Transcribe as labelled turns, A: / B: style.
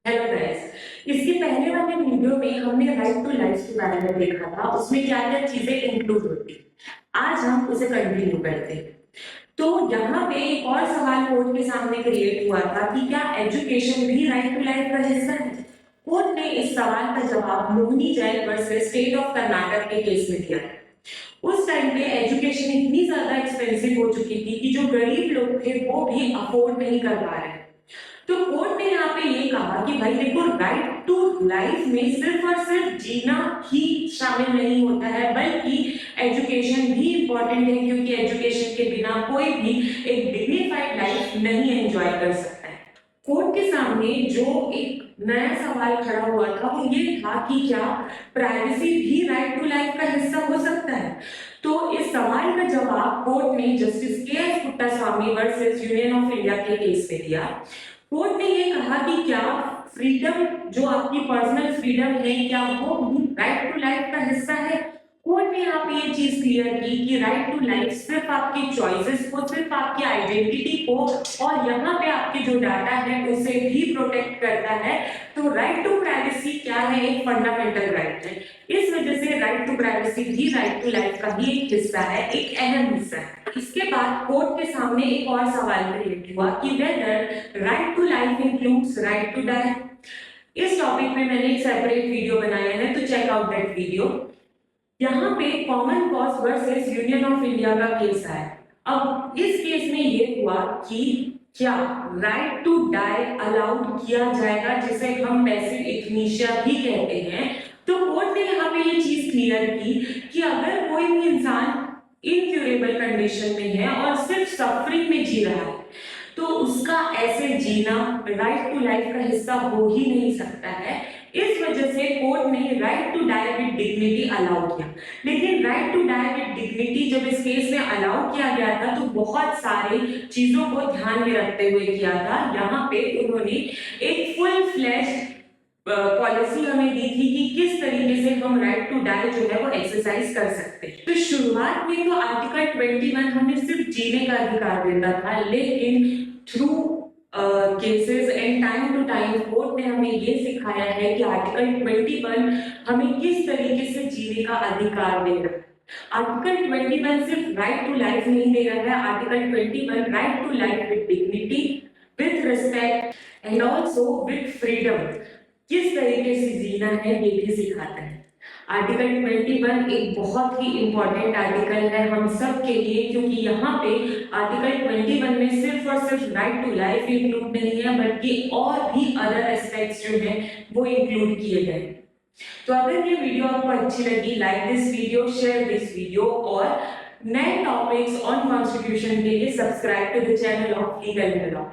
A: Hello guys. इसके पहले वाले वीडियो में हमने राइट टू लाइफ के बारे में देखा था, उसमें क्या क्या चीजें इंक्लूड होती। आज हम उसे कंटिन्यू करते हैं। तो यहाँ पे एक और सवाल कोर्ट के सामने क्रिएट हुआ था कि क्या एजुकेशन भी राइट टू लाइफ का हिस्सा है। कोर्ट ने इस सवाल का जवाब Mohini Jain versus state of Karnataka के केस में दिया। उस टाइम पे एजुकेशन इतनी ज्यादा एक्सपेंसिव हो चुकी थी कि जो गरीब लोग थे वो भी अफोर्ड नहीं कर पा रहे। तो कोर्ट ने यहाँ पे ये कहा कि भाई देखो, राइट टू लाइफ में सिर्फ और सिर्फ जीना ही शामिल नहीं होता है, बल्कि एजुकेशन भी इम्पोर्टेंट है, क्योंकि एजुकेशन के बिना कोई भी एक डिग्निफाइड लाइफ नहीं एंजॉय कर सकता है। कोर्ट के सामने जो एक नया सवाल खड़ा हुआ था वो ये था कि क्या प्राइवेसी भी राइट टू लाइफ का हिस्सा हो सकता है। तो इस सवाल का जवाब कोर्ट ने जस्टिस के S Puttaswamy versus union of India के केस में दिया। कोर्ट ने ये कहा कि क्या फ्रीडम, जो आपकी पर्सनल फ्रीडम है, क्या वो भी राइट टू लाइफ का हिस्सा है। कोर्ट ने यहाँ पे ये चीज क्लियर की कि राइट टू लाइफ सिर्फ आपकी चॉइसेस को, सिर्फ आपकी आइडेंटिटी को और यहाँ पे आपके जो डाटा है उसे भी प्रोटेक्ट करता है। तो राइट टू प्राइवेसी क्या है, एक फंडामेंटल राइट है। इस वजह से राइट टू प्राइवेसी भी राइट टू लाइफ का ही एक हिस्सा है, एक अहम हिस्सा है। इसके बाद कोर्ट के सामने एक और सवाल क्रिएट हुआ कि whether right to life includes right to die. इस टॉपिक में मैंने एक सेपरेट वीडियो बनाया है, तो चेक आउट दैट वीडियो। यहाँ पे common cause versus union of India का केस है। अब इस केस में ये हुआ कि क्या राइट टू डाई अलाउड किया जाएगा, जिसे हम पैसिव इथनीशिया भी कहते हैं। तो कोर्ट ने यहाँ पे ये चीज क्लियर की कि अगर कोई भी इंसान इनक्यूरेबल कंडीशन में है और सिर्फ सफरिंग में जी रहा है, तो उसका ऐसे जीना राइट टू लाइफ का हिस्सा हो ही नहीं सकता है। इस वजह से कोर्ट ने right to die with dignity allow किया। लेकिन right to die with dignity जब इस केस में अलाउ किया गया था तो बहुत सारी चीजों को ध्यान में रखते हुए किया था। यहाँ पे उन्होंने एक फुल फ्लैश पॉलिसी हमें दी थी कि किस तरीके से हम राइट टू डाई जो है वो एक्सरसाइज कर सकते हैं। तो शुरुआत में तो आर्टिकल 21 हमें सिर्फ जीने का अधिकार देता था, लेकिन through cases and time to time court ने हमें ये सिखाया है कि आर्टिकल 21 हमें किस तरीके से जीने का अधिकार दे रहा है। आर्टिकल 21 सिर्फ राइट टू लाइफ नहीं दे रहा है, article 21 right to life with dignity, with respect and also with freedom किस तरीके से जीना है ये भी सिखाता है। आर्टिकल 21 एक बहुत ही इंपॉर्टेंट आर्टिकल है हम सब के लिए, क्योंकि यहाँ पे आर्टिकल 21 में सिर्फ और सिर्फ राइट टू लाइफ इंक्लूड नहीं है, बल्कि और भी अदर एस्पेक्ट्स जो हैं वो इंक्लूड किए गए। तो अगर ये वीडियो आपको अच्छी लगी, like this video, share this video, और नए टॉपिक्स ऑन कॉन्स्टिट्यूशन के लिए subscribe to the channel of legal law.